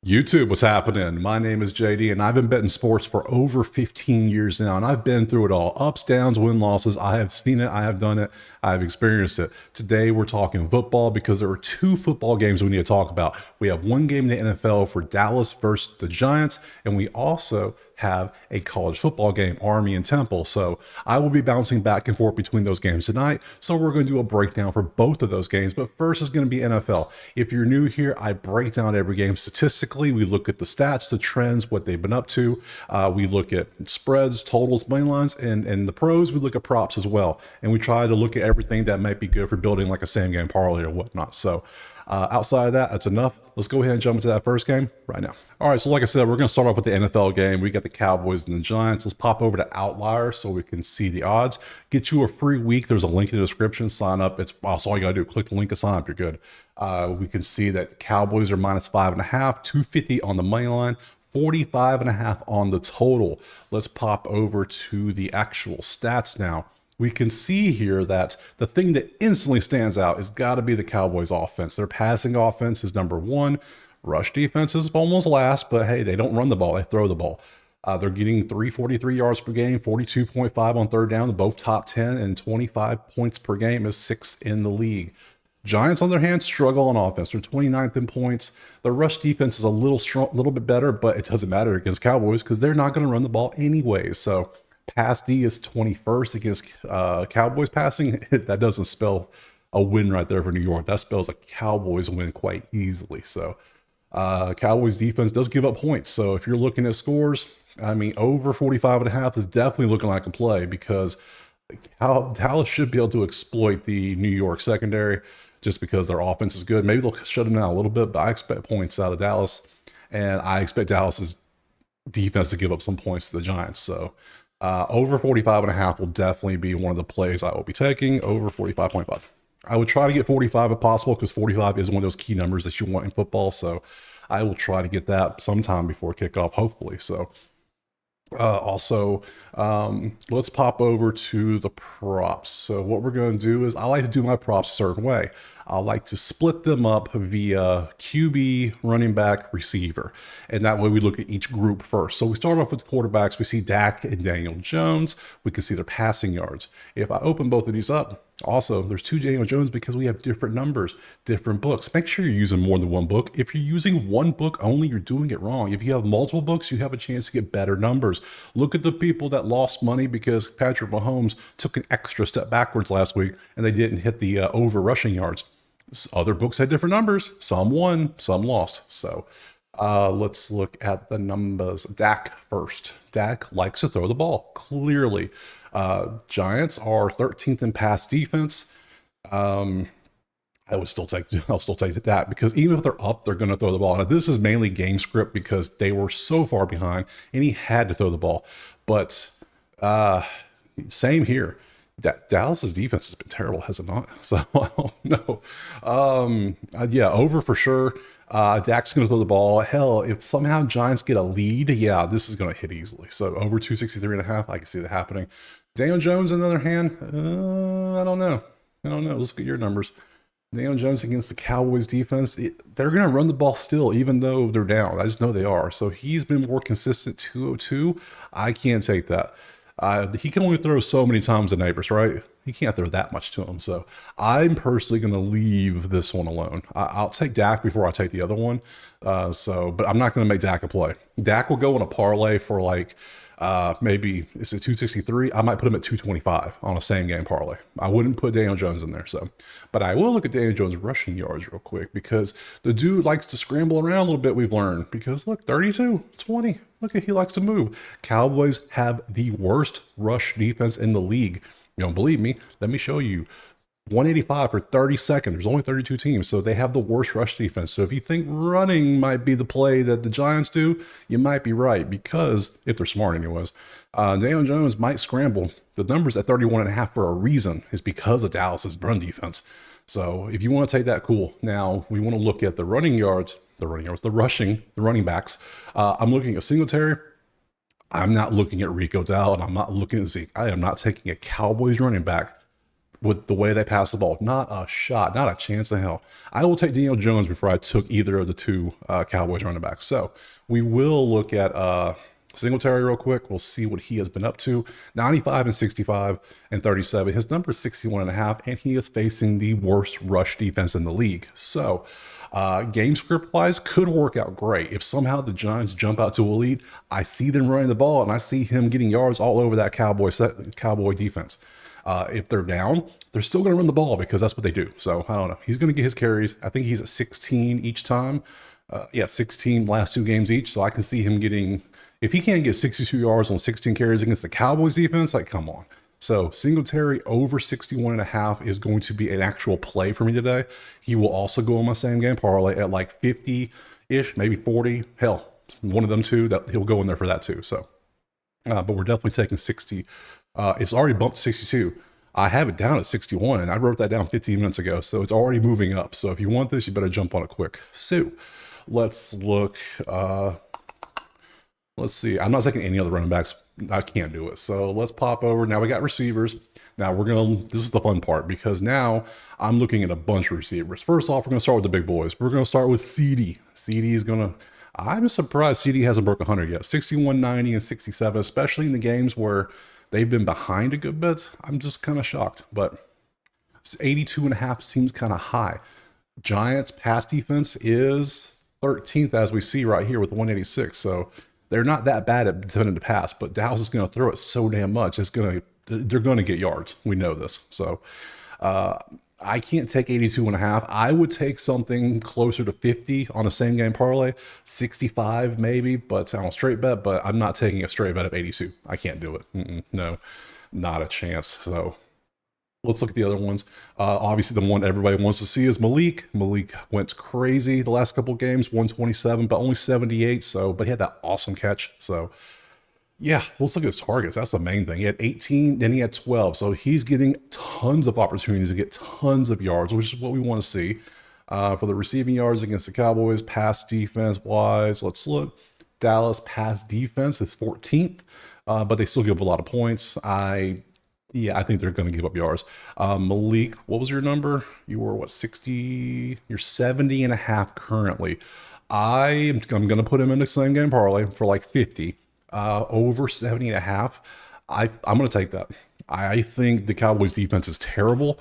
YouTube, what's happening? My name is JD, and I've been betting sports for over 15 years now, and I've been through it all. Ups, downs, win, losses. I have seen it. I have done it. I've experienced it. Today, we're talking football because there are two football games we need to talk about. We have one game in the NFL for Dallas versus the Giants, and we also have a college football game, Army and Temple. So I will be bouncing back and forth between those games tonight. So we're going to do a breakdown for both of those games. But first is going to be NFL. If you're new here, I break down every game statistically. We look at the stats, the trends, what they've been up to. We look at spreads, totals, money lines, and the pros. We look at props as well. And we try to look at everything that might be good for building like a same game parlay or whatnot. So outside of that, that's enough. Let's go ahead and jump into that first game right now. All right, so like I said, we're going to start off with the NFL game. We got the Cowboys and the Giants. Let's pop over to Outlier so we can see the odds. Get you a free week. There's a link in the description. Sign up. It's also all you got to do. Click the link and sign up. You're good. We can see that Cowboys are -5.5, 250 on the money line, 45.5 on the total. Let's pop over to the actual stats now. We can see here that the thing that instantly stands out has got to be the Cowboys offense. Their passing offense is number one. Rush defense is almost last, but hey, they don't run the ball. They throw the ball. They're getting 343 yards per game, 42.5 on third down, both top 10, and 25 points per game is 6th in the league. Giants, on their hand, struggle on offense. They're 29th in points. The rush defense is a little bit better, but it doesn't matter against Cowboys because they're not going to run the ball anyway. So pass D is 21st against Cowboys passing. That doesn't spell a win right there for New York. That spells a Cowboys win quite easily. So Cowboys defense does give up points. So if you're looking at scores, I mean, over 45.5 is definitely looking like a play because Dallas should be able to exploit the New York secondary just because their offense is good. Maybe they'll shut them down a little bit, but I expect points out of Dallas, and I expect Dallas's defense to give up some points to the Giants. So over 45.5 will definitely be one of the plays I will be taking. Over 45.5. I would try to get 45 if possible because 45 is one of those key numbers that you want in football. So I will try to get that sometime before kickoff, hopefully. So let's pop over to the props. So what we're going to do is I like to do my props a certain way. I like to split them up via QB, running back, receiver. And that way we look at each group first. So we start off with the quarterbacks. We see Dak and Daniel Jones. We can see their passing yards. If I open both of these up, also, there's two Daniel Jones because we have different numbers, different books. Make sure you're using more than one book. If you're using one book only, you're doing it wrong. If you have multiple books, you have a chance to get better numbers. Look at the people that lost money because Patrick Mahomes took an extra step backwards last week and they didn't hit the over rushing yards. Other books had different numbers. Some won, some lost. So let's look at the numbers. Dak first. Dak likes to throw the ball, clearly. Giants are 13th in pass defense. I'll still take that because even if they're up, they're going to throw the ball. Now, this is mainly game script because they were so far behind and he had to throw the ball. But same here. Dallas's defense has been terrible, has it not? So I don't know. Yeah, over for sure. Dak's going to throw the ball. Hell, if somehow Giants get a lead, yeah, this is going to hit easily. So over 263.5, I can see that happening. Daniel Jones, on the other hand, I don't know. Let's look at your numbers. Daniel Jones against the Cowboys defense, they're going to run the ball still, even though they're down. I just know they are. So he's been more consistent, 202. I can't take that. He can only throw so many times to Neighbors, right? He can't throw that much to him. So I'm personally going to leave this one alone. I'll take Dak before I take the other one. But I'm not going to make Dak a play. Dak will go in a parlay for like maybe is it 263? I might put him at 225 on a same game parlay. I wouldn't put Daniel Jones in there. But I will look at Daniel Jones rushing yards real quick because the dude likes to scramble around a little bit. We've learned because look, 32, 20. Look at he likes to move. Cowboys have the worst rush defense in the league. You don't believe me? Let me show you. 185 for 32nd. There's only 32 teams, so they have the worst rush defense. So if you think running might be the play that the Giants do, you might be right because if they're smart anyways. Daniel Jones might scramble. The numbers at 31.5 for a reason is because of Dallas's run defense. So if you want to take that, cool. Now we want to look at the running backs. I'm looking at Singletary. I'm not looking at Rico Dowd. I'm not looking at Zeke. I am not taking a Cowboys running back with the way they pass the ball. Not a shot, not a chance in hell. I will take Daniel Jones before I took either of the two Cowboys running backs. So we will look at Singletary real quick. We'll see what he has been up to. 95 and 65 and 37. His number is 61 and a half, and he is facing the worst rush defense in the league. So game script wise could work out great. If somehow the Giants jump out to a lead, I see them running the ball and I see him getting yards all over that Cowboy defense. If they're down, they're still going to run the ball because that's what they do. So I don't know. He's going to get his carries. I think he's at 16 each time. 16 last two games each. So I can see him getting, if he can't get 62 yards on 16 carries against the Cowboys defense, like, come on. So Singletary over 61 and a half is going to be an actual play for me today. He will also go on my same game parlay at like 50-ish, maybe 40. Hell, one of them two, that he'll go in there for that too. So, but we're definitely taking 60. It's already bumped to 62. I have it down at 61, and I wrote that down 15 minutes ago. So it's already moving up. So if you want this, you better jump on it quick. So let's look. Let's see. I'm not taking any other running backs. I can't do it. So let's pop over. Now we got receivers. Now this is the fun part because now I'm looking at a bunch of receivers. First off, we're going to start with the big boys. We're going to start with CD. CD is going to, I'm surprised CD hasn't broke 100 yet. 61, 90, and 67, especially in the games where they've been behind a good bit. I'm just kind of shocked, but 82 and a half seems kind of high. Giants pass defense is 13th as we see right here with 186. So they're not that bad at defending the pass, but Dallas is going to throw it so damn much. They're going to get yards. We know this. So I can't take 82 and a half. I would take something closer to 50 on a same game parlay, 65 maybe, but on a straight bet, but I'm not taking a straight bet of 82. I can't do it. No, not a chance. So let's look at the other ones. Obviously, the one everybody wants to see is Malik. Malik went crazy the last couple of games, 127, but only 78. So, but he had that awesome catch. So, yeah, let's look at his targets. That's the main thing. He had 18, then he had 12. So he's getting tons of opportunities to get tons of yards, which is what we want to see. For the receiving yards against the Cowboys, pass defense wise, let's look. Dallas pass defense is 14th, but they still give up a lot of points. I think they're going to give up yards. Malik, what was your number? You were what, 60? You're 70 and a half currently. I'm going to put him in the same game parlay for like 50. Over 70 and a half. I'm going to take that. I think the Cowboys defense is terrible.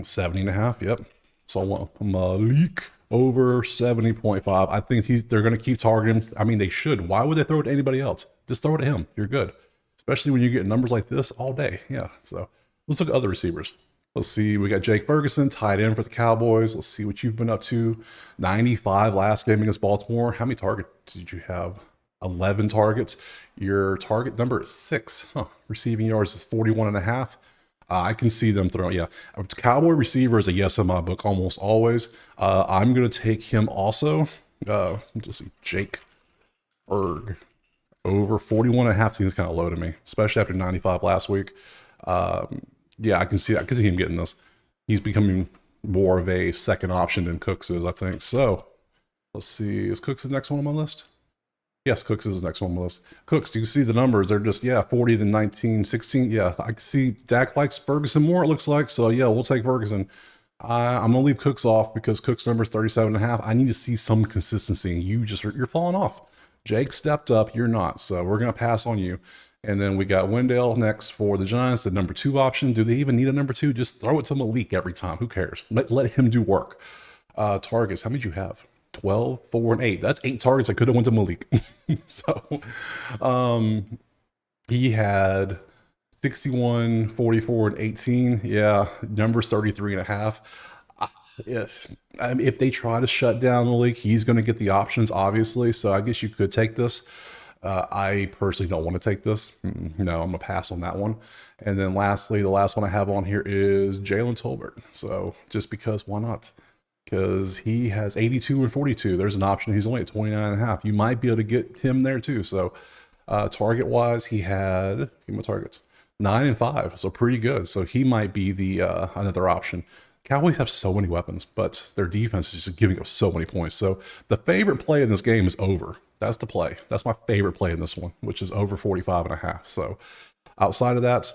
70 and a half. Yep. So Malik over 70.5. I think they're going to keep targeting. I mean, they should. Why would they throw it to anybody else? Just throw it to him. You're good. Especially when you get numbers like this all day. Yeah. So let's look at other receivers. Let's see. We got Jake Ferguson, tight end for the Cowboys. Let's see what you've been up to. 95 last game against Baltimore. How many targets did you have? 11 targets. Your target number is 6. Receiving yards is 41 and a half. I can see them throwing. Yeah. Cowboy receiver is a yes in my book almost always. I'm going to take him also. Let's see. Jake Berg. Over 41 and a half seems kind of low to me, especially after 95 last week. Yeah, I can see him getting this. He's becoming more of a second option than Cooks is, I think. So let's see. Is Cooks the next one on my list? Yes, Cooks is the next one on my list. Cooks, do you see the numbers? They're just, 40 to 19, 16. Yeah, I can see Dak likes Ferguson more, it looks like. So, yeah, we'll take Ferguson. I'm going to leave Cooks off because Cooks' number is 37 and a half. I need to see some consistency. And you're falling off. Jake stepped up. You're not. So we're going to pass on you. And then we got Wendell next for the Giants, the number 2 option. Do they even need a number 2? Just throw it to Malik every time. Who cares? Let him do work. Targets. How many did you have? 12, 4, and 8. That's 8 targets I could have went to Malik. So he had 61, 44, and 18. Yeah, numbers 33 and a half. Yes. If they try to shut down Malik, he's going to get the options, obviously. So I guess you could take this. I personally don't want to take this. No, I'm going to pass on that one. And then lastly, the last one I have on here is Jalen Tolbert. So just because, why not? Because he has 82 and 42. There's an option. He's only at 29 and a half. You might be able to get him there too. So target wise, he had, give me my targets, 9 and 5. So pretty good. So he might be the another option. Cowboys have so many weapons, but their defense is just giving up so many points. So the favorite play in this game is over. That's the play. That's my favorite play in this one, which is over 45 and a half. So outside of that,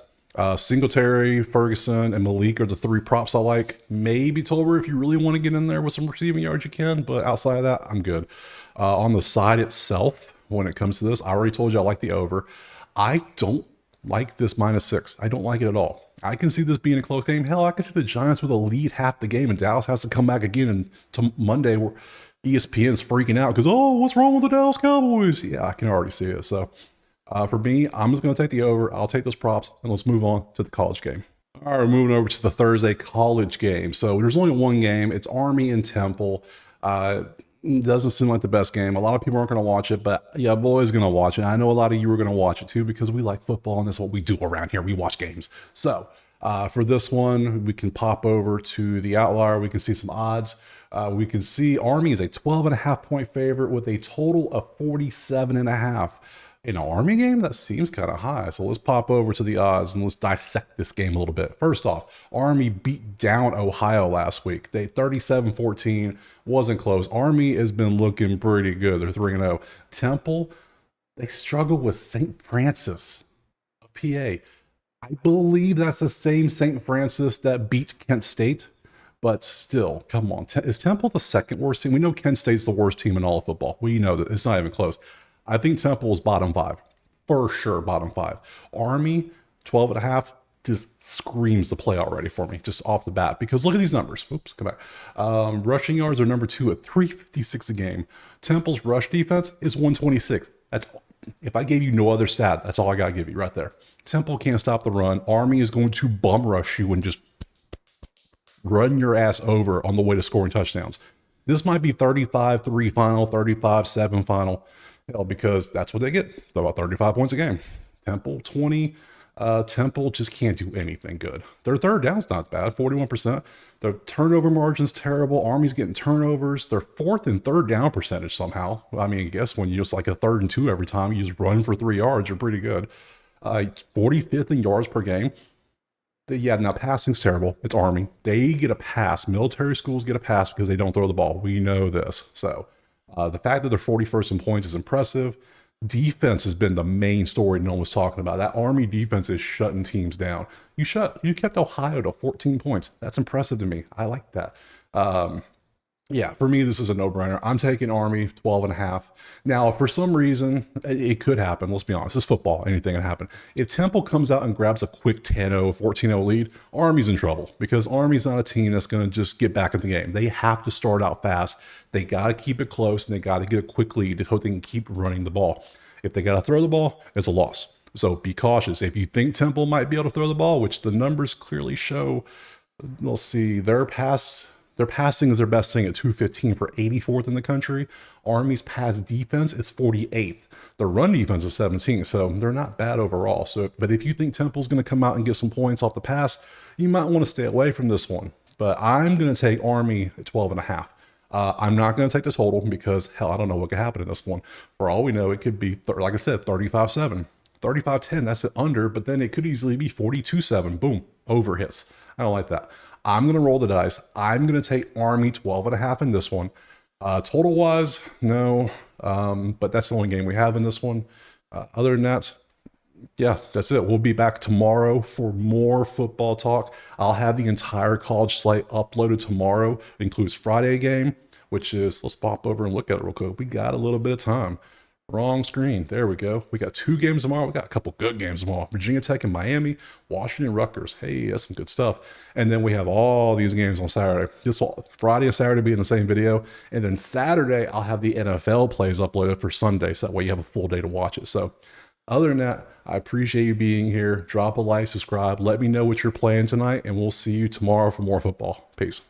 Singletary, Ferguson, and Malik are the three props I like. Maybe Tolbert if you really want to get in there with some receiving yards, you can. But outside of that, I'm good. On the side itself, when it comes to this, I already told you I like the over. I don't like this -6. I don't like it at all. I can see this being a close game. Hell, I can see the Giants with a lead half the game, and Dallas has to come back again. And to Monday, where ESPN's freaking out because, oh, what's wrong with the Dallas Cowboys? Yeah, I can already see it. So for me, I'm just going to take the over. I'll take those props, and let's move on to the college game. All right, we're moving over to the Thursday college game. So there's only one game. It's Army and Temple. Doesn't seem like the best game. A lot of people aren't going to watch it, but yeah, boy's going to watch it. I know a lot of you are going to watch it too because we like football, and that's what we do around here. We watch games. So for this one, we can pop over to the outlier. We can see some odds. We can see Army is a 12.5-point favorite with a total of 47.5. In an Army game, that seems kind of high. So let's pop over to the odds and let's dissect this game a little bit. First off, Army beat down Ohio last week. They 37-14, wasn't close. Army has been looking pretty good. They're 3-0. Temple, they struggle with St. Francis of PA. I believe that's the same St. Francis that beat Kent State. But still, come on. Is Temple the second worst team? We know Kent State's the worst team in all of football. We know that. It's not even close. I think Temple is bottom 5. For sure, bottom 5. Army, 12.5, just screams the play already for me, just off the bat. Because look at these numbers. Oops, come back. Rushing yards are number 2 at 356 a game. Temple's rush defense is 126. That's, if I gave you no other stat, that's all I got to give you right there. Temple can't stop the run. Army is going to bum rush you and just run your ass over on the way to scoring touchdowns. This might be 35-3 final, 35-7 final. Because that's what they get. About 35 points a game. Temple 20. Temple just can't do anything good. Their third down's not bad, 41%. Their turnover margin's terrible. Army's getting turnovers. Their fourth and third down percentage somehow. I mean, I guess when you just like a 3rd and 2 every time, you just run for 3 yards, you're pretty good. 45th in yards per game. Yeah, now passing's terrible. It's Army. They get a pass. Military schools get a pass because they don't throw the ball. We know this. So the fact that they're 41st in points is impressive. Defense has been the main story no one was talking about. That Army defense is shutting teams down. You kept Ohio to 14 points. That's impressive to me. I like that. Yeah, for me, this is a no-brainer. I'm taking Army 12.5. Now, if for some reason, it could happen. Let's be honest. It's football. Anything can happen. If Temple comes out and grabs a quick 10-0, 14-0 lead, Army's in trouble because Army's not a team that's going to just get back in the game. They have to start out fast. They got to keep it close, and they got to get a quick lead so they can keep running the ball. If they got to throw the ball, it's a loss. So be cautious. If you think Temple might be able to throw the ball, which the numbers clearly show, we'll see, their passing is their best thing at 215 for 84th in the country. Army's pass defense is 48th. Their run defense is 17th, so they're not bad overall. So, but if you think Temple's going to come out and get some points off the pass, you might want to stay away from this one. But I'm going to take Army at 12.5. I'm not going to take the total because, hell, I don't know what could happen in this one. For all we know, it could be, like I said, 35-7. 35-10, that's an under, but then it could easily be 42-7. Boom, over hits. I don't like that. I'm going to roll the dice. I'm going to take Army 12.5 in this one. Total-wise, no, but that's the only game we have in this one. Other than that, yeah, that's it. We'll be back tomorrow for more football talk. I'll have the entire college slate uploaded tomorrow. It includes Friday game, which is, let's pop over and look at it real quick. We got a little bit of time. Wrong screen. There we go. We got 2 games tomorrow. We got a couple good games tomorrow. Virginia Tech and Miami, Washington, Rutgers. Hey, that's some good stuff. And then we have all these games on Saturday. This will Friday and Saturday be in the same video. And then Saturday, I'll have the NFL plays uploaded for Sunday. So that way you have a full day to watch it. So other than that, I appreciate you being here. Drop a like, subscribe. Let me know what you're playing tonight. And we'll see you tomorrow for more football. Peace.